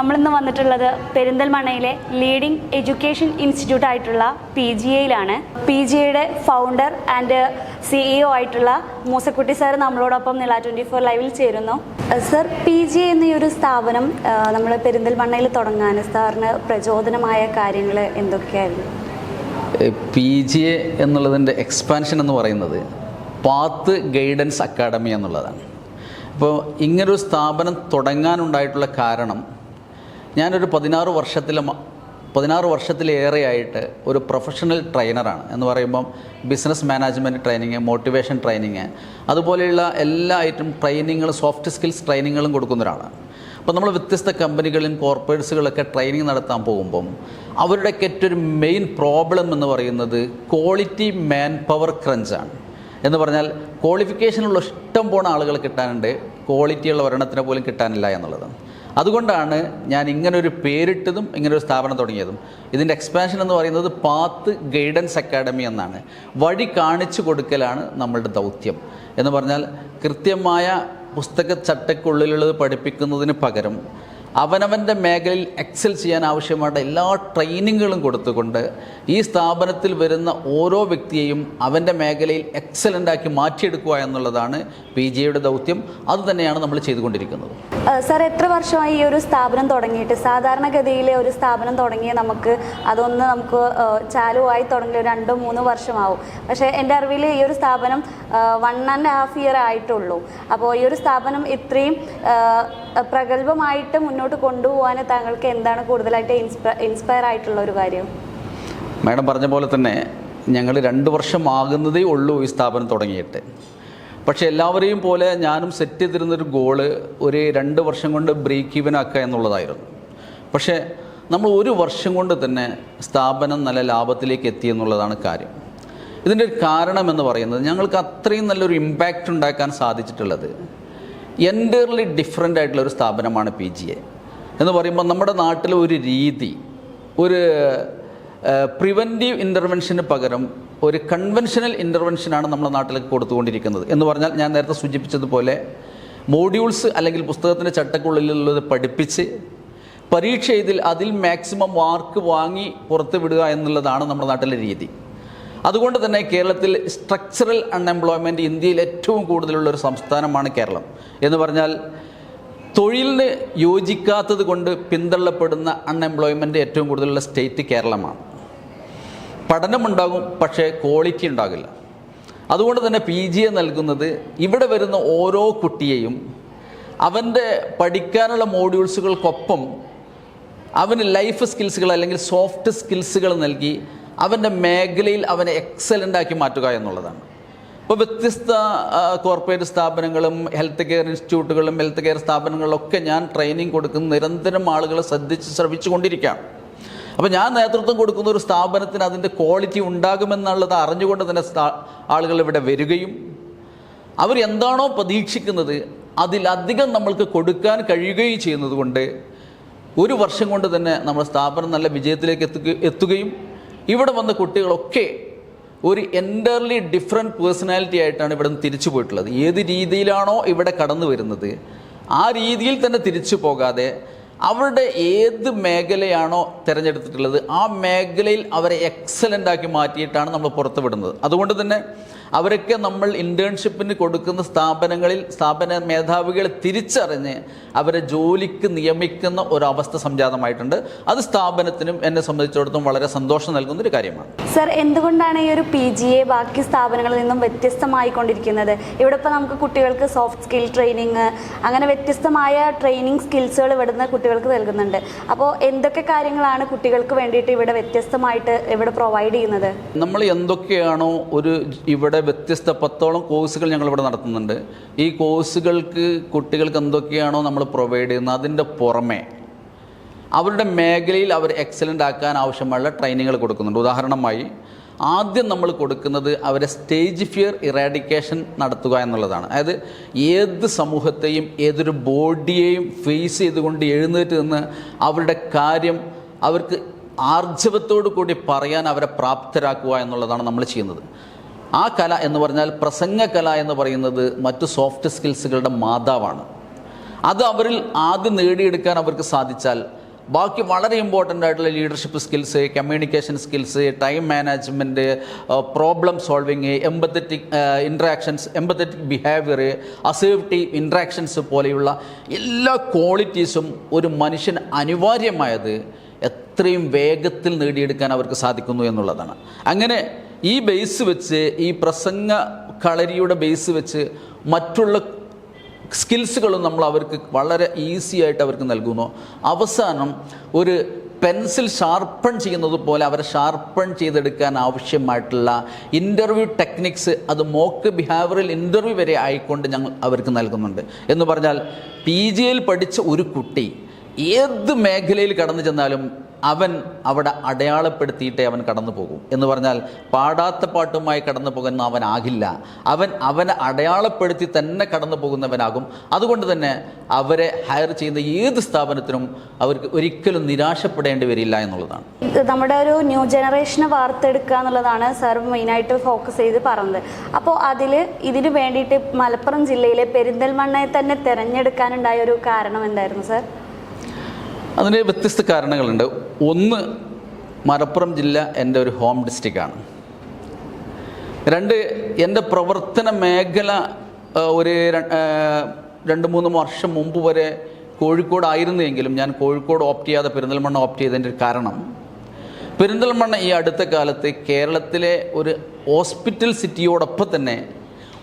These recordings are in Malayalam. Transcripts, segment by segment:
നമ്മളിന്ന് വന്നിട്ടുള്ളത് പെരിന്തൽമണ്ണയിലെ ലീഡിംഗ് എഡ്യൂക്കേഷൻ ഇൻസ്റ്റിറ്റ്യൂട്ട് ആയിട്ടുള്ള PGAയിലാണ്. PGAയുടെ ഫൗണ്ടർ ആൻഡ് CEO ആയിട്ടുള്ള മൂസക്കുട്ടി സാർ നമ്മളോടൊപ്പം നില 24 ലൈവിൽ ചേരുന്നു. സർ, PGA എന്ന ഒരു സ്ഥാപനം നമ്മൾ പെരിന്തൽമണ്ണയിൽ തുടങ്ങാൻ സാറിന് പ്രചോദനമായ കാര്യങ്ങൾ എന്തൊക്കെയായിരുന്നു? PGA എന്നുള്ളതിൻ്റെ എക്സ്പാൻഷൻ എന്ന് പറയുന്നത് പാത്ത് ഗൈഡൻസ് അക്കാഡമി എന്നുള്ളതാണ്. അപ്പോൾ ഇങ്ങനൊരു സ്ഥാപനം തുടങ്ങാനുണ്ടായിട്ടുള്ള കാരണം, ഞാനൊരു 16 വർഷത്തിലേറെയായിട്ട് ഒരു പ്രൊഫഷണൽ ട്രെയിനറാണ്. എന്ന് പറയുമ്പം business management training, motivation training, അതുപോലെയുള്ള എല്ലാ ഐറ്റം ട്രെയിനിങ്ങുകളും സോഫ്റ്റ് സ്കിൽസ് ട്രെയിനിങ്ങുകളും കൊടുക്കുന്ന ഒരാളാണ്. അപ്പോൾ നമ്മൾ വ്യത്യസ്ത കമ്പനികളിലും കോർപ്പറേറ്റ്സുകളൊക്കെ ട്രെയിനിങ് നടത്താൻ പോകുമ്പം അവരുടെയൊക്കെ ഏറ്റവും മെയിൻ പ്രോബ്ലം എന്ന് പറയുന്നത് ക്വാളിറ്റി മാൻ പവർ ക്രഞ്ചാണ്. എന്ന് പറഞ്ഞാൽ ക്വാളിഫിക്കേഷനുള്ള ഇഷ്ടം പോണ ആളുകൾ കിട്ടാനുണ്ട്, ക്വാളിറ്റിയുള്ള ഒരെണ്ണത്തിനെ പോലും കിട്ടാനില്ല എന്നുള്ളതാണ്. അതുകൊണ്ടാണ് ഞാൻ ഇങ്ങനൊരു പേരിട്ടതും ഇങ്ങനൊരു സ്ഥാപനം തുടങ്ങിയതും. ഇതിൻ്റെ എക്സ്പാൻഷൻ എന്ന് പറയുന്നത് പാത്ത് ഗൈഡൻസ് അക്കാഡമി എന്നാണ്. വഴി കാണിച്ചു കൊടുക്കലാണ് നമ്മളുടെ ദൗത്യം. എന്ന് പറഞ്ഞാൽ കൃത്യമായ പുസ്തക ചട്ടക്കുള്ളിലുള്ളത് പഠിപ്പിക്കുന്നതിന് പകരം അവനവൻ്റെ മേഖലയിൽ എക്സൽ ചെയ്യാൻ ആവശ്യമായ എല്ലാ ട്രെയിനിങ്ങുകളും കൊടുത്തുകൊണ്ട് ഈ സ്ഥാപനത്തിൽ വരുന്ന ഓരോ വ്യക്തിയെയും അവൻ്റെ മേഖലയിൽ എക്സലൻ്റാക്കി മാറ്റിയെടുക്കുക എന്നുള്ളതാണ് PGAയുടെ ദൗത്യം. അതുതന്നെയാണ് നമ്മൾ ചെയ്തുകൊണ്ടിരിക്കുന്നത്. സാർ, എത്ര വർഷമായി ഈ ഒരു സ്ഥാപനം തുടങ്ങിയിട്ട്? സാധാരണഗതിയിലെ ഒരു സ്ഥാപനം തുടങ്ങിയ നമുക്ക് ചാലുവായി തുടങ്ങിയ 2-3 വർഷമാവും. പക്ഷേ എൻ്റെ അറിവിൽ ഈ ഒരു സ്ഥാപനം 1.5 ഇയർ ആയിട്ടുള്ളൂ. അപ്പോൾ ഈ ഒരു സ്ഥാപനം ഇത്രയും പ്രഗത്ഭമായിട്ട് മുന്നോട്ട് കൊണ്ടുപോകാൻ താങ്കൾക്ക് എന്താണ് കൂടുതലായിട്ട് ഇൻസ്പയർ ആയിട്ടുള്ള ഒരു കാര്യം? മാഡം പറഞ്ഞ പോലെ തന്നെ ഞങ്ങൾ 2 വർഷം ആകുന്നതേ ഉള്ളൂ ഈ സ്ഥാപനം തുടങ്ങിയിട്ട്. പക്ഷേ എല്ലാവരെയും പോലെ ഞാനും സെറ്റ് ചെയ്തിരുന്നൊരു ഗോള് ഒരു 2 വർഷം കൊണ്ട് ബ്രേക്ക് ഈവൻ ആക്കുക എന്നുള്ളതായിരുന്നു. പക്ഷേ നമ്മൾ 1 വർഷം കൊണ്ട് തന്നെ സ്ഥാപനം നല്ല ലാഭത്തിലേക്ക് എത്തി എന്നുള്ളതാണ് കാര്യം. ഇതിൻ്റെ ഒരു കാരണം എന്ന് പറയുന്നത്, ഞങ്ങൾക്ക് അത്രയും നല്ലൊരു ഇമ്പാക്റ്റ് ഉണ്ടാക്കാൻ സാധിച്ചിട്ടുള്ളത് എൻറ്റയർലി ഡിഫറെൻ്റ് ആയിട്ടുള്ളൊരു സ്ഥാപനമാണ് PGA എന്ന് പറയുമ്പോൾ. നമ്മുടെ നാട്ടിലെ ഒരു രീതി, ഒരു പ്രിവെൻറ്റീവ് ഇൻ്റർവെൻഷന് പകരം ഒരു കൺവെൻഷണൽ ഇൻ്റർവെൻഷനാണ് നമ്മുടെ നാട്ടിലേക്ക് കൊടുത്തുകൊണ്ടിരിക്കുന്നത്. എന്ന് പറഞ്ഞാൽ ഞാൻ നേരത്തെ സൂചിപ്പിച്ചതുപോലെ മോഡ്യൂൾസ് അല്ലെങ്കിൽ പുസ്തകത്തിൻ്റെ ചട്ടക്കുള്ളിലുള്ളത് പഠിപ്പിച്ച് പരീക്ഷ എഴുതിൽ അതിൽ മാക്സിമം മാർക്ക് വാങ്ങി പുറത്ത് വിടുക എന്നുള്ളതാണ് നമ്മുടെ നാട്ടിലെ രീതി. അതുകൊണ്ട് തന്നെ കേരളത്തിൽ സ്ട്രക്ചറൽ അൺഎംപ്ലോയ്മെൻറ്റ് ഇന്ത്യയിൽ ഏറ്റവും കൂടുതലുള്ളൊരു സംസ്ഥാനമാണ് കേരളം. എന്ന് പറഞ്ഞാൽ തൊഴിലിന് യോജിക്കാത്തത് കൊണ്ട് പിന്തള്ളപ്പെടുന്ന അൺഎംപ്ലോയ്മെൻറ്റ് ഏറ്റവും കൂടുതലുള്ള സ്റ്റേറ്റ് കേരളമാണ്. പഠനമുണ്ടാകും, പക്ഷേ ക്വാളിറ്റി ഉണ്ടാകില്ല. അതുകൊണ്ട് തന്നെ PGA നൽകുന്നത് ഇവിടെ വരുന്ന ഓരോ കുട്ടിയെയും അവൻ്റെ പഠിക്കാനുള്ള മോഡ്യൂൾസുകൾക്കൊപ്പം അവന് ലൈഫ് സ്കിൽസുകൾ അല്ലെങ്കിൽ സോഫ്റ്റ് സ്കിൽസുകൾ നൽകി അവൻ്റെ മേഖലയിൽ അവനെ എക്സലൻ്റാക്കി മാറ്റുക എന്നുള്ളതാണ്. ഇപ്പോൾ വ്യത്യസ്ത കോർപ്പറേറ്റ് സ്ഥാപനങ്ങളും ഹെൽത്ത് കെയർ ഇൻസ്റ്റിറ്റ്യൂട്ടുകളും ഹെൽത്ത് കെയർ സ്ഥാപനങ്ങളിലൊക്കെ ഞാൻ ട്രെയിനിങ് കൊടുക്കുന്ന നിരന്തരം ആളുകൾ ശ്രമിച്ചുകൊണ്ടിരിക്കുകയാണ്. അപ്പോൾ ഞാൻ നേതൃത്വം കൊടുക്കുന്ന ഒരു സ്ഥാപനത്തിന് അതിൻ്റെ ക്വാളിറ്റി ഉണ്ടാകുമെന്നുള്ളത് അറിഞ്ഞുകൊണ്ട് തന്നെ ആളുകൾ ഇവിടെ വരികയും അവർ എന്താണോ പ്രതീക്ഷിക്കുന്നത് അതിലധികം നമ്മൾക്ക് കൊടുക്കാൻ കഴിയുകയും ചെയ്യുന്നത് കൊണ്ട് 1 വർഷം കൊണ്ട് തന്നെ നമ്മുടെ സ്ഥാപനം നല്ല വിജയത്തിലേക്ക് എത്തുകയും ഇവിടെ വന്ന കുട്ടികളൊക്കെ ഒരു എൻറ്റയർലി ഡിഫറെൻറ്റ് പേഴ്സണാലിറ്റി ആയിട്ടാണ് ഇവിടെ നിന്ന് തിരിച്ചു പോയിട്ടുള്ളത്. ഏത് രീതിയിലാണോ ഇവിടെ കടന്നു വരുന്നത് ആ രീതിയിൽ തന്നെ തിരിച്ചു പോകാതെ അവരുടെ ഏത് മേഖലയാണോ തിരഞ്ഞെടുത്തിട്ടുള്ളത് ആ മേഖലയിൽ അവരെ എക്സലൻ്റാക്കി മാറ്റിയിട്ടാണ് നമ്മൾ പുറത്ത് വിടുന്നത്. അതുകൊണ്ട് തന്നെ അവരൊക്കെ നമ്മൾ ഇൻറ്റേൺഷിപ്പിന് കൊടുക്കുന്ന സ്ഥാപന മേധാവികളെ തിരിച്ചറിഞ്ഞ് അവരെ ജോലിക്ക് നിയമിക്കുന്ന ഒരവസ്ഥ സംജാതമായിട്ടുണ്ട്. അത് സ്ഥാപനത്തിനും എന്നെ സംബന്ധിച്ചിടത്തോളം വളരെ സന്തോഷം നൽകുന്നൊരു കാര്യമാണ്. സർ, എന്തുകൊണ്ടാണ് ഈ ഒരു PGA ബാക്കി സ്ഥാപനങ്ങളിൽ നിന്നും വ്യത്യസ്തമായിക്കൊണ്ടിരിക്കുന്നത്? ഇവിടെ ഇപ്പോൾ നമുക്ക് കുട്ടികൾക്ക് സോഫ്റ്റ് സ്കിൽ ട്രെയിനിങ്, അങ്ങനെ വ്യത്യസ്തമായ ട്രെയിനിങ് സ്കിൽസുകൾ ഇവിടുന്ന് കുട്ടികൾക്ക് നൽകുന്നുണ്ട്. അപ്പോൾ എന്തൊക്കെ കാര്യങ്ങളാണ് കുട്ടികൾക്ക് വേണ്ടിയിട്ട് ഇവിടെ വ്യത്യസ്തമായിട്ട് ഇവിടെ പ്രൊവൈഡ് ചെയ്യുന്നത്? നമ്മൾ എന്തൊക്കെയാണോ ഇവിടെ വ്യത്യസ്ത 10ഓളം കോഴ്സുകൾ ഞങ്ങളിവിടെ നടത്തുന്നുണ്ട്. ഈ കോഴ്സുകൾക്ക് കുട്ടികൾക്ക് എന്തൊക്കെയാണോ നമ്മൾ പ്രൊവൈഡ് ചെയ്യുന്നത് അതിൻ്റെ പുറമെ അവരുടെ മേഖലയിൽ അവർ എക്സലൻ്റ് ആക്കാൻ ആവശ്യമുള്ള ട്രെയിനിങ്ങുകൾ കൊടുക്കുന്നുണ്ട്. ഉദാഹരണമായി ആദ്യം നമ്മൾ കൊടുക്കുന്നത് അവരെ സ്റ്റേജ് ഫിയർ ഇറാഡിക്കേഷൻ നടത്തുക എന്നുള്ളതാണ്. അതായത് ഏത് സമൂഹത്തെയും ഏതൊരു ബോഡിയെയും ഫേസ് ചെയ്തുകൊണ്ട് എഴുന്നേറ്റ് നിന്ന് അവരുടെ കാര്യം അവർക്ക് ആർജവത്തോടു കൂടി പറയാൻ അവരെ പ്രാപ്തരാക്കുക എന്നുള്ളതാണ് നമ്മൾ ചെയ്യുന്നത്. ആ കല എന്ന് പറഞ്ഞാൽ പ്രസംഗ കല എന്ന് പറയുന്നത് മറ്റു സോഫ്റ്റ് സ്കിൽസുകളുടെ മാതാവാണ്. അത് അവരിൽ ആദ്യം നേടിയെടുക്കാൻ അവർക്ക് സാധിച്ചാൽ ബാക്കി വളരെ ഇമ്പോർട്ടൻ്റ് ആയിട്ടുള്ള leadership skills, communication skills, time management, problem solving, empathetic interactions, empathetic behaviour, assertive interactions പോലെയുള്ള എല്ലാ ക്വാളിറ്റീസും ഒരു മനുഷ്യന് അനിവാര്യമായത് എത്രയും വേഗത്തിൽ നേടിയെടുക്കാൻ അവർക്ക് സാധിക്കുന്നു എന്നുള്ളതാണ്. അങ്ങനെ ഈ ബേസ് വെച്ച്, ഈ പ്രസംഗ കളരിയുടെ ബേസ് വെച്ച് മറ്റുള്ള സ്കിൽസുകളും നമ്മൾ അവർക്ക് വളരെ ഈസി ആയിട്ട് അവർക്ക് നൽകുന്നു. അവസാനം ഒരു പെൻസിൽ ഷാർപ്പൺ ചെയ്യുന്നത് പോലെ അവരെ ഷാർപ്പൺ ചെയ്തെടുക്കാൻ ആവശ്യമായിട്ടുള്ള ഇൻ്റർവ്യൂ ടെക്നിക്സ്, അത് മോക്ക് ബിഹേവിയറൽ ഇൻ്റർവ്യൂ വരെ ആയിക്കൊണ്ട് ഞങ്ങൾ അവർക്ക് നൽകുന്നുണ്ട്. എന്ന് പറഞ്ഞാൽ PGയിൽ പഠിച്ച ഒരു കുട്ടി ഏത് മേഖലയിൽ കടന്നു ചെന്നാലും അവൻ അവിടെ അടയാളപ്പെടുത്തിയിട്ടേ അവൻ കടന്നു പോകും. എന്ന് പറഞ്ഞാൽ പാടാത്ത പാട്ടുമായി കടന്നു പോകുന്ന അവനാകില്ല, അവനെ അടയാളപ്പെടുത്തി തന്നെ കടന്നു പോകുന്നവനാകും. അതുകൊണ്ട് തന്നെ അവരെ ഹയർ ചെയ്യുന്ന ഏത് സ്ഥാപനത്തിനും അവർക്ക് ഒരിക്കലും നിരാശപ്പെടേണ്ടി വരില്ല എന്നുള്ളതാണ്. നമ്മുടെ ഒരു ന്യൂ ജനറേഷനെ വാർത്തെടുക്കുക എന്നുള്ളതാണ് സാർ മെയിനായിട്ട് ഫോക്കസ് ചെയ്ത് പറഞ്ഞത്. അപ്പോൾ ഇതിന് വേണ്ടിയിട്ട് മലപ്പുറം ജില്ലയിലെ പെരിന്തൽമണ്ണയെ തന്നെ തിരഞ്ഞെടുക്കാനുണ്ടായ ഒരു കാരണം എന്തായിരുന്നു സാർ? അതിന് വ്യത്യസ്ത കാരണങ്ങളുണ്ട്. ഒന്ന്, മലപ്പുറം ജില്ല എൻ്റെ ഒരു ഹോം ഡിസ്ട്രിക്റ്റാണ്. രണ്ട്, എൻ്റെ പ്രവർത്തന മേഖല ഒരു 2-3 വർഷം മുമ്പ് വരെ കോഴിക്കോടായിരുന്നെങ്കിലും ഞാൻ കോഴിക്കോട് ഓപ്റ്റ് ചെയ്യാതെ പെരിന്തൽമണ്ണ ഓപ്റ്റ് ചെയ്തതിൻ്റെ ഒരു കാരണം, പെരിന്തൽമണ്ണ ഈ അടുത്ത കാലത്ത് കേരളത്തിലെ ഒരു ഹോസ്പിറ്റൽ സിറ്റിയോടൊപ്പം തന്നെ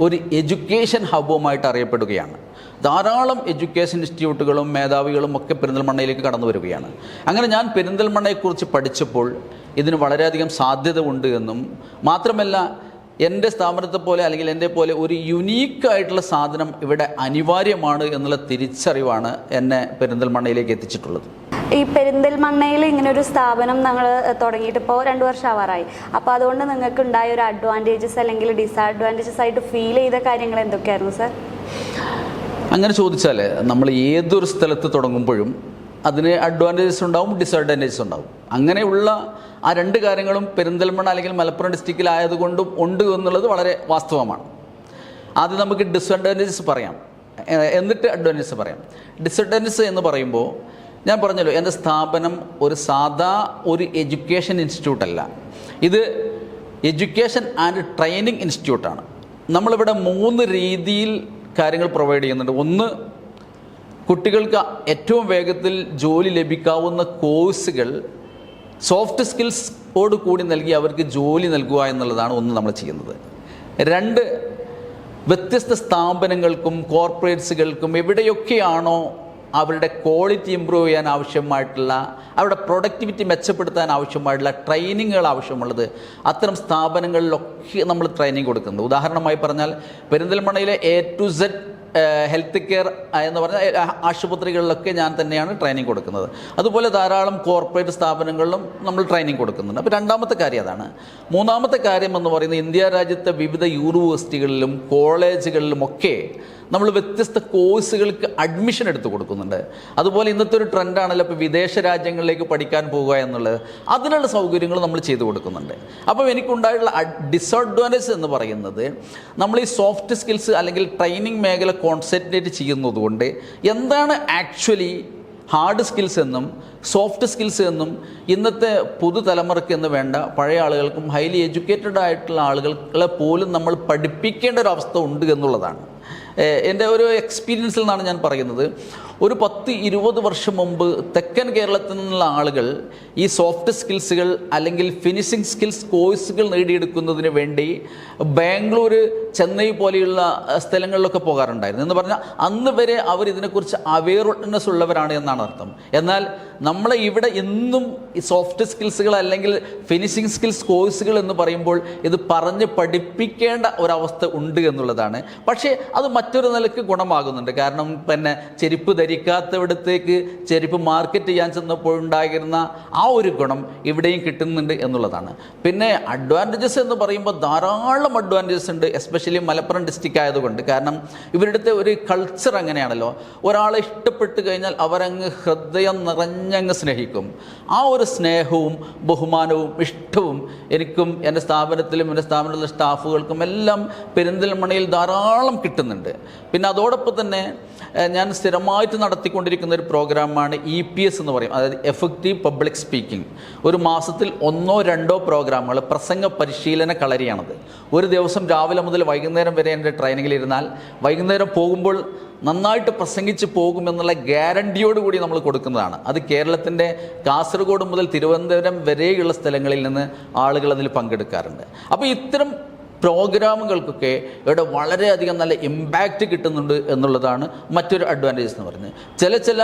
ഒരു എഡ്യൂക്കേഷൻ ഹബ്ബുമായിട്ട് അറിയപ്പെടുകയാണ്. ധാരാളം എഡ്യൂക്കേഷൻ ഇൻസ്റ്റിറ്റ്യൂട്ടുകളും മേധാവികളും ഒക്കെ പെരിന്തൽമണ്ണയിലേക്ക് കടന്നു വരികയാണ്. അങ്ങനെ ഞാൻ പെരിന്തൽമണ്ണയെക്കുറിച്ച് പഠിച്ചപ്പോൾ ഇതിന് വളരെയധികം സാധ്യത ഉണ്ട് എന്നും, മാത്രമല്ല എൻ്റെ സ്ഥാപനത്തെ പോലെ അല്ലെങ്കിൽ എൻ്റെ പോലെ ഒരു യുണീക്കായിട്ടുള്ള സാധനം ഇവിടെ അനിവാര്യമാണ് എന്നുള്ള തിരിച്ചറിവാണ് എന്നെ പെരിന്തൽമണ്ണയിലേക്ക് എത്തിച്ചിട്ടുള്ളത്. ഈ പെരിന്തൽമണ്ണയിൽ ഇങ്ങനെ ഒരു സ്ഥാപനം ഞങ്ങൾ തുടങ്ങിയിട്ട് ഇപ്പോൾ 2 വർഷം ആവാറായി. അപ്പോൾ അതുകൊണ്ട് നിങ്ങൾക്ക് ഉണ്ടായ ഒരു അഡ്വാൻറ്റേജസ് അല്ലെങ്കിൽ ഡിസഡ്വാൻറ്റേജസ് ആയിട്ട് ഫീൽ ചെയ്ത കാര്യങ്ങൾ എന്തൊക്കെയായിരുന്നു സാർ? അങ്ങനെ ചോദിച്ചാൽ നമ്മൾ ഏതൊരു സ്ഥലത്ത് തുടങ്ങുമ്പോഴും അതിന് അഡ്വാൻറ്റേജസ് ഉണ്ടാവും, ഡിസഡ്വാൻറ്റേജസ് ഉണ്ടാവും. അങ്ങനെയുള്ള ആ 2 കാര്യങ്ങളും പെരിന്തൽമണ്ണ അല്ലെങ്കിൽ മലപ്പുറം ഡിസ്ട്രിക്റ്റിലായതുകൊണ്ടും ഉണ്ട് എന്നുള്ളത് വളരെ വാസ്തവമാണ്. ആദ്യം നമുക്ക് ഡിസഡ്വാൻറ്റേജസ് പറയാം, എന്നിട്ട് അഡ്വാൻറ്റേജസ് പറയാം. ഡിസഡ്വാൻറ്റേജസ് എന്ന് പറയുമ്പോൾ ഞാൻ പറഞ്ഞല്ലോ, എൻ്റെ സ്ഥാപനം ഒരു എഡ്യൂക്കേഷൻ ഇൻസ്റ്റിറ്റ്യൂട്ടല്ല, ഇത് എഡ്യൂക്കേഷൻ ആൻഡ് ട്രെയിനിങ് ഇൻസ്റ്റിറ്റ്യൂട്ടാണ്. നമ്മളിവിടെ 3 രീതിയിൽ കാര്യങ്ങൾ പ്രൊവൈഡ് ചെയ്യുന്നുണ്ട്. ഒന്ന്, കുട്ടികൾക്ക് ഏറ്റവും വേഗത്തിൽ ജോലി ലഭിക്കാവുന്ന കോഴ്സുകൾ സോഫ്റ്റ് സ്കിൽസോട് കൂടി നൽകി അവർക്ക് ജോലി നൽകുക എന്നുള്ളതാണ് ഒന്ന് നമ്മൾ ചെയ്യുന്നത്. 2, വ്യത്യസ്ത സ്ഥാപനങ്ങൾക്കും കോർപ്പറേറ്റ്സുകൾക്കും എവിടെയൊക്കെയാണോ അവരുടെ ക്വാളിറ്റി ഇമ്പ്രൂവ് ചെയ്യാൻ ആവശ്യമായിട്ടുള്ള, അവരുടെ പ്രൊഡക്ടിവിറ്റി മെച്ചപ്പെടുത്താൻ ആവശ്യമായിട്ടുള്ള ട്രെയിനിങ്ങുകൾ ആവശ്യമുള്ളത്, അത്തരം സ്ഥാപനങ്ങളിലൊക്കെ നമ്മൾ ട്രെയിനിങ് കൊടുക്കുന്നത്. ഉദാഹരണമായി പറഞ്ഞാൽ പെരിന്തൽമണ്ണയിലെ A to Z health care എന്ന് പറഞ്ഞാൽ ആശുപത്രികളിലൊക്കെ ഞാൻ തന്നെയാണ് ട്രെയിനിങ് കൊടുക്കുന്നത്. അതുപോലെ ധാരാളം കോർപ്പറേറ്റ് സ്ഥാപനങ്ങളിലും നമ്മൾ ട്രെയിനിങ് കൊടുക്കുന്നുണ്ട്. അപ്പോൾ 2ാമത്തെ കാര്യം അതാണ്. 3ാമത്തെ കാര്യം എന്ന് പറയുന്നത്, ഇന്ത്യ രാജ്യത്തെ വിവിധ യൂണിവേഴ്സിറ്റികളിലും കോളേജുകളിലുമൊക്കെ നമ്മൾ വ്യത്യസ്ത കോഴ്സുകൾക്ക് അഡ്മിഷൻ എടുത്ത് കൊടുക്കുന്നുണ്ട്. അതുപോലെ ഇന്നത്തെ ഒരു ട്രെൻഡാണല്ലോ ഇപ്പോൾ വിദേശ രാജ്യങ്ങളിലേക്ക് പഠിക്കാൻ പോകുക എന്നുള്ളത്, അതിനുള്ള സൗകര്യങ്ങൾ നമ്മൾ ചെയ്തു കൊടുക്കുന്നുണ്ട്. അപ്പോൾ എനിക്കുണ്ടായിട്ടുള്ള ഡിസഡ്വാൻറ്റേജ് എന്ന് പറയുന്നത്, നമ്മൾ ഈ സോഫ്റ്റ് സ്കിൽസ് അല്ലെങ്കിൽ ട്രെയിനിങ് മേഖല കോൺസെൻട്രേറ്റ് ചെയ്യുന്നതുകൊണ്ട് എന്താണ് ആക്ച്വലി ഹാർഡ് സ്കിൽസ് എന്നും സോഫ്റ്റ് സ്കിൽസ് എന്നും ഇന്നത്തെ പുതുതലമുറയ്ക്ക് എന്ന് വേണ്ട പഴയ ആളുകൾക്കും ഹൈലി എഡ്യൂക്കേറ്റഡ് ആയിട്ടുള്ള ആളുകളെ പോലും നമ്മൾ പഠിപ്പിക്കേണ്ട ഒരു അവസ്ഥ ഉണ്ട് എന്നുള്ളതാണ്. എൻ്റെ ഒരു എക്സ്പീരിയൻസിൽ നിന്നാണ് ഞാൻ പറയുന്നത്. ഒരു 10-20 വർഷം മുമ്പ് തെക്കൻ കേരളത്തിൽ നിന്നുള്ള ആളുകൾ ഈ സോഫ്റ്റ് സ്കിൽസുകൾ അല്ലെങ്കിൽ ഫിനിഷിംഗ് സ്കിൽസ് കോഴ്സുകൾ നേടിയെടുക്കുന്നതിന് വേണ്ടി ബാംഗ്ലൂർ, ചെന്നൈ പോലെയുള്ള സ്ഥലങ്ങളിലൊക്കെ പോകാറുണ്ടായിരുന്നു. എന്ന് പറഞ്ഞാൽ അന്ന് വരെ അവർ ഇതിനെക്കുറിച്ച് അവെയർനെസ് ഉള്ളവരാണ് എന്നാണ് അർത്ഥം. എന്നാൽ നമ്മളെ ഇവിടെ ഇന്നും ഈ സോഫ്റ്റ് സ്കിൽസുകൾ അല്ലെങ്കിൽ ഫിനിഷിംഗ് സ്കിൽസ് കോഴ്സുകൾ എന്ന് പറയുമ്പോൾ ഇത് പറഞ്ഞ് പഠിപ്പിക്കേണ്ട ഒരവസ്ഥ ഉണ്ട് എന്നുള്ളതാണ്. പക്ഷേ അത് മറ്റൊരു നിലയ്ക്ക് ഗുണമാകുന്നുണ്ട്. കാരണം പിന്നെ ചെരുപ്പ് ധരിക്കാത്തവിടത്തേക്ക് ചെരുപ്പ് മാർക്കറ്റ് ചെയ്യാൻ ചെന്നപ്പോഴുണ്ടായിരുന്ന ആ ഒരു ഗുണം ഇവിടെയും കിട്ടുന്നുണ്ട് എന്നുള്ളതാണ്. പിന്നെ അഡ്വാൻറ്റേജസ് എന്ന് പറയുമ്പോൾ ധാരാളം അഡ്വാൻറ്റേജസ് ഉണ്ട്, എസ്പെഷ്യലി മലപ്പുറം ഡിസ്ട്രിക്റ്റ് ആയതുകൊണ്ട്. കാരണം ഇവരുടെ ഒരു കൾച്ചർ അങ്ങനെയാണല്ലോ, ഒരാളെ ഇഷ്ടപ്പെട്ട് കഴിഞ്ഞാൽ അവരങ്ങ് ഹൃദയം നിറഞ്ഞങ്ങ് സ്നേഹിക്കും. ആ ഒരു സ്നേഹവും ബഹുമാനവും ഇഷ്ടവും എനിക്കും എൻ്റെ സ്ഥാപനത്തിലും എൻ്റെ സ്ഥാപനത്തിലെ സ്റ്റാഫുകൾക്കും എല്ലാം പെരിന്തൽമണ്ണയിൽ ധാരാളം കിട്ടുന്നുണ്ട്. പിന്നെ അതോടൊപ്പം തന്നെ ഞാൻ സ്ഥിരമായിട്ട് നടത്തിക്കൊണ്ടിരിക്കുന്ന ഒരു പ്രോഗ്രാമാണ് EPS എന്ന് പറയും, അതായത് എഫക്റ്റീവ് പബ്ലിക് സ്പീക്കിംഗ്. ഒരു മാസത്തിൽ 1-2 പ്രോഗ്രാമുകൾ, പ്രസംഗ പരിശീലന കളരിയാണത്. ഒരു ദിവസം രാവിലെ മുതൽ വൈകുന്നേരം വരെ എൻ്റെ ട്രെയിനിങ്ങിലിരുന്നാൽ വൈകുന്നേരം പോകുമ്പോൾ നന്നായിട്ട് പ്രസംഗിച്ച് പോകുമെന്നുള്ള ഗ്യാരണ്ടിയോടുകൂടി നമ്മൾ കൊടുക്കുന്നതാണ്. അത് കേരളത്തിൻ്റെ കാസർഗോഡ് മുതൽ തിരുവനന്തപുരം വരെയുള്ള സ്ഥലങ്ങളിൽ നിന്ന് ആളുകൾ അതിൽ പങ്കെടുക്കാറുണ്ട്. അപ്പോൾ ഇത്തരം പ്രോഗ്രാമുകൾക്കൊക്കെ ഇവിടെ വളരെയധികം നല്ല ഇമ്പാക്റ്റ് കിട്ടുന്നുണ്ട് എന്നുള്ളതാണ് മറ്റൊരു അഡ്വാൻറ്റേജസ് എന്ന് പറയുന്നത്. ചില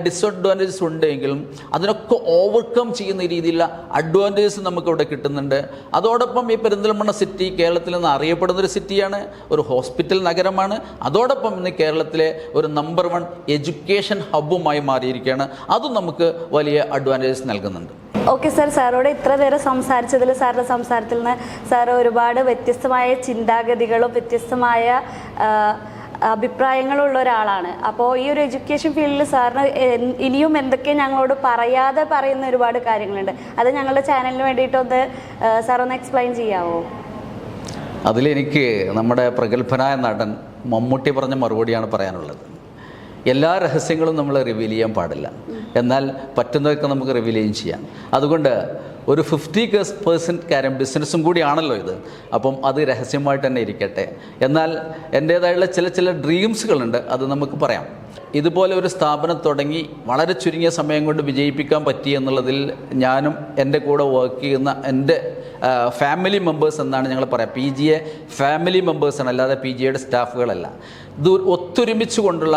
ഡിസ്അഡ്വാൻറ്റേജസ് ഉണ്ടെങ്കിലും അതിനൊക്കെ ഓവർകം ചെയ്യുന്ന രീതിയിലുള്ള അഡ്വാൻറ്റേജസ് നമുക്കിവിടെ കിട്ടുന്നുണ്ട്. അതോടൊപ്പം ഈ പെരിന്തൽമണ്ണ സിറ്റി കേരളത്തിൽ നിന്ന് അറിയപ്പെടുന്നൊരു സിറ്റിയാണ്, ഒരു ഹോസ്പിറ്റൽ നഗരമാണ്. അതോടൊപ്പം ഇന്ന് കേരളത്തിലെ ഒരു നമ്പർ 1 എഡ്യൂക്കേഷൻ ഹബ്ബുമായി മാറിയിരിക്കുകയാണ്. അതും നമുക്ക് വലിയ അഡ്വാൻറ്റേജസ് നൽകുന്നുണ്ട്. ഓക്കെ സാർ, സാറോട് ഇത്ര നേരം സംസാരിച്ചതിൽ സാറിൻ്റെ സംസാരത്തിൽ നിന്ന് സാർ ഒരുപാട് വ്യത്യസ്തമായ ചിന്താഗതികളും വ്യത്യസ്തമായ അഭിപ്രായങ്ങളുള്ള ഒരാളാണ്. അപ്പോൾ ഈ ഒരു എഡ്യൂക്കേഷൻ ഫീൽഡിൽ സാറിന് ഇനിയും എന്തൊക്കെ ഞങ്ങളോട് പറയാതെ പറയുന്ന ഒരുപാട് കാര്യങ്ങളുണ്ട്. അത് ഞങ്ങളുടെ ചാനലിന് വേണ്ടിയിട്ടൊന്ന് സാറൊന്ന് എക്സ്പ്ലെയിൻ ചെയ്യാമോ? അതിലെനിക്ക് നമ്മുടെ പ്രഗത്ഭനായ നടൻ മമ്മൂട്ടി പറഞ്ഞ മറുപടിയാണ് പറയാനുള്ളത്. എല്ലാ രഹസ്യങ്ങളും നമ്മൾ റിവീൽ ചെയ്യാൻ പാടില്ല, എന്നാൽ പറ്റുന്നതൊക്കെ നമുക്ക് റിവീൽ ചെയ്യുകയും ചെയ്യാം. അതുകൊണ്ട് ഒരു 50% കാര്യം ബിസിനസ്സും കൂടിയാണല്ലോ ഇത്, അപ്പം അത് രഹസ്യമായിട്ട് തന്നെ ഇരിക്കട്ടെ. എന്നാൽ എൻ്റേതായുള്ള ചില ഡ്രീംസുകളുണ്ട്, അത് നമുക്ക് പറയാം. ഇതുപോലെ ഒരു സ്ഥാപനം തുടങ്ങി വളരെ ചുരുങ്ങിയ സമയം കൊണ്ട് വിജയിപ്പിക്കാൻ പറ്റി എന്നുള്ളതിൽ ഞാനും എൻ്റെ കൂടെ വർക്ക് ചെയ്യുന്ന എൻ്റെ ഫാമിലി മെമ്പേഴ്സ് എന്നാണ് ഞങ്ങൾ പറയാം. PGA ഫാമിലി മെമ്പേഴ്സാണ്, അല്ലാതെ PGAയുടെ സ്റ്റാഫുകളല്ല. ഇത് ഒത്തൊരുമിച്ച് കൊണ്ടുള്ള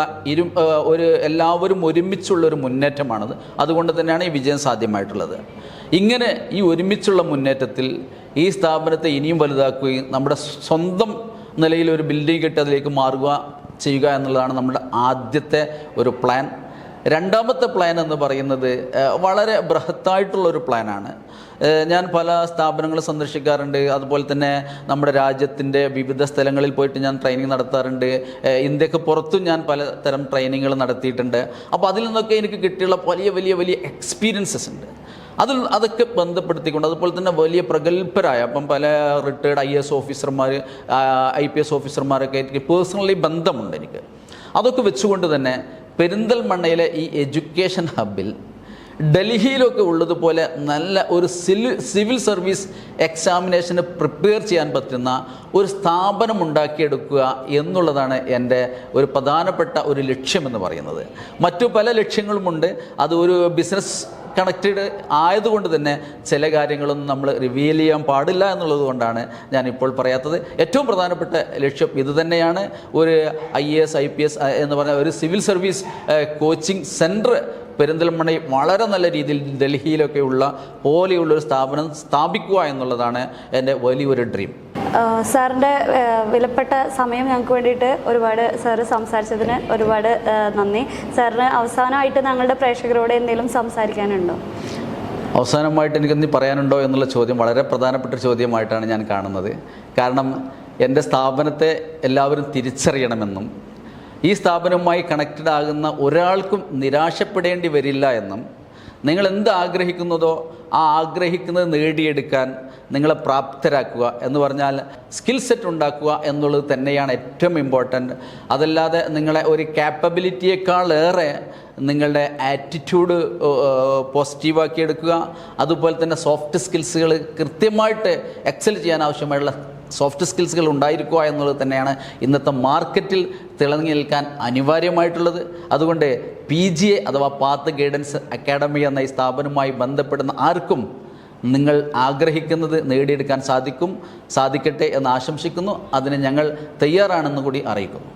എല്ലാവരും ഒരുമിച്ചുള്ളൊരു മുന്നേറ്റമാണത്. അതുകൊണ്ട് തന്നെയാണ് ഈ വിജയം സാധ്യമായിട്ടുള്ളത്. ഇങ്ങനെ ഈ ഒരുമിച്ചുള്ള മുന്നേറ്റത്തിൽ ഈ സ്ഥാപനത്തെ ഇനിയും വലുതാക്കുകയും നമ്മുടെ സ്വന്തം നിലയിൽ ഒരു ബിൽഡിംഗ് കെട്ടി അതിലേക്ക് മാറുക ചെയ്യുക എന്നുള്ളതാണ് നമ്മുടെ ആദ്യത്തെ ഒരു പ്ലാൻ. രണ്ടാമത്തെ പ്ലാൻ എന്ന് പറയുന്നത് വളരെ ബൃഹത്തായിട്ടുള്ളൊരു പ്ലാനാണ്. ഞാൻ പല സ്ഥാപനങ്ങൾ സന്ദർശിക്കാറുണ്ട്, അതുപോലെ തന്നെ നമ്മുടെ രാജ്യത്തിൻ്റെ വിവിധ സ്ഥലങ്ങളിൽ പോയിട്ട് ഞാൻ ട്രെയിനിങ് നടത്താറുണ്ട്. ഇന്ത്യക്ക് പുറത്തും ഞാൻ പലതരം ട്രെയിനിങ്ങുകൾ നടത്തിയിട്ടുണ്ട്. അപ്പോൾ അതിൽ നിന്നൊക്കെ എനിക്ക് കിട്ടിയുള്ള വലിയ എക്സ്പീരിയൻസസ് ഉണ്ട്. അതൊക്കെ ബന്ധപ്പെടുത്തിക്കൊണ്ട്, അതുപോലെ തന്നെ വലിയ പ്രഗത്ഭരായ പല റിട്ടയർഡ് IAS ഓഫീസർമാർ, IPS ഓഫീസർമാരൊക്കെ എനിക്ക് പേഴ്സണലി ബന്ധമുണ്ട് എനിക്ക്. അതൊക്കെ വെച്ചുകൊണ്ട് തന്നെ പെരിന്തൽമണ്ണയിലെ ഈ എഡ്യൂക്കേഷൻ ഹബ്ബിൽ ഡൽഹിയിലൊക്കെ ഉള്ളതുപോലെ നല്ല ഒരു സിവിൽ സർവീസ് എക്സാമിനേഷന് പ്രിപ്പയർ ചെയ്യാൻ പറ്റുന്ന ഒരു സ്ഥാപനം ഉണ്ടാക്കിയെടുക്കുക എന്നുള്ളതാണ് എൻ്റെ ഒരു പ്രധാനപ്പെട്ട ഒരു ലക്ഷ്യമെന്ന് പറയുന്നത്. മറ്റു പല ലക്ഷ്യങ്ങളുമുണ്ട്. അത് ഒരു ബിസിനസ് കണക്റ്റഡ് ആയതുകൊണ്ട് തന്നെ ചില കാര്യങ്ങളൊന്നും നമ്മൾ റിവീൽ ചെയ്യാൻ പാടില്ല എന്നുള്ളത് കൊണ്ടാണ് ഞാനിപ്പോൾ പറയാത്തത്. ഏറ്റവും പ്രധാനപ്പെട്ട ലക്ഷ്യം ഇതുതന്നെയാണ്. ഒരു IAS IPS എന്ന് പറഞ്ഞ ഒരു സിവിൽ സർവീസ് കോച്ചിങ് സെൻറ്റർ പെരിന്തൽമണ്ണയിൽ വളരെ നല്ല രീതിയിൽ ഡൽഹിയിലൊക്കെയുള്ള പോലെയുള്ളൊരു സ്ഥാപനം സ്ഥാപിക്കുക എന്നുള്ളതാണ് എൻ്റെ വലിയൊരു ഡ്രീം. സാറിൻ്റെ വിലപ്പെട്ട സമയം ഞങ്ങൾക്ക് വേണ്ടിയിട്ട് ഒരുപാട് സാറ് സംസാരിച്ചതിന് ഒരുപാട് നന്ദി. സാറിന് അവസാനമായിട്ട് ഞങ്ങളുടെ പ്രേക്ഷകരോട് എന്തെങ്കിലും സംസാരിക്കാനുണ്ടോ? അവസാനമായിട്ട് എനിക്കെന്ത് പറയാനുണ്ടോ എന്നുള്ള ചോദ്യം വളരെ പ്രധാനപ്പെട്ട ചോദ്യമായിട്ടാണ് ഞാൻ കാണുന്നത്. കാരണം എൻ്റെ സ്ഥാപനത്തെ എല്ലാവരും തിരിച്ചറിയണമെന്നും ഈ സ്ഥാപനവുമായി കണക്റ്റഡ് ആകുന്ന ഒരാൾക്കും നിരാശപ്പെടേണ്ടി വരില്ല എന്നും, നിങ്ങൾ എന്ത് ആഗ്രഹിക്കുന്നതോ ആ ആഗ്രഹിക്കുന്നത് നേടിയെടുക്കാൻ നിങ്ങളെ പ്രാപ്തരാക്കുക എന്ന് പറഞ്ഞാൽ സ്കിൽ സെറ്റ് ഉണ്ടാക്കുക എന്നുള്ളത് തന്നെയാണ് ഏറ്റവും ഇമ്പോർട്ടൻറ്റ്. അതല്ലാതെ നിങ്ങളെ ഒരു ക്യാപ്പബിലിറ്റിയേക്കാളേറെ നിങ്ങളുടെ ആറ്റിറ്റ്യൂഡ് പോസിറ്റീവാക്കി എടുക്കുക, അതുപോലെ തന്നെ സോഫ്റ്റ് സ്കിൽസുകൾ കൃത്യമായിട്ട് എക്സൽ ചെയ്യാൻ ആവശ്യമായുള്ള സോഫ്റ്റ് സ്കിൽസുകൾ ഉണ്ടായിരിക്കുക എന്നുള്ളത് തന്നെയാണ് ഇന്നത്തെ മാർക്കറ്റിൽ തിളങ്ങി നിൽക്കാൻ അനിവാര്യമായിട്ടുള്ളത്. അതുകൊണ്ട് PGA അഥവാ പാത്ത് ഗൈഡൻസ് അക്കാഡമി എന്ന ഈ സ്ഥാപനവുമായി ബന്ധപ്പെടുന്ന ആർക്കും നിങ്ങൾ ആഗ്രഹിക്കുന്നത് നേടിയെടുക്കാൻ സാധിക്കട്ടെ എന്ന് ആശംസിക്കുന്നു. അതിന് ഞങ്ങൾ തയ്യാറാണെന്ന് കൂടി അറിയിക്കുന്നു.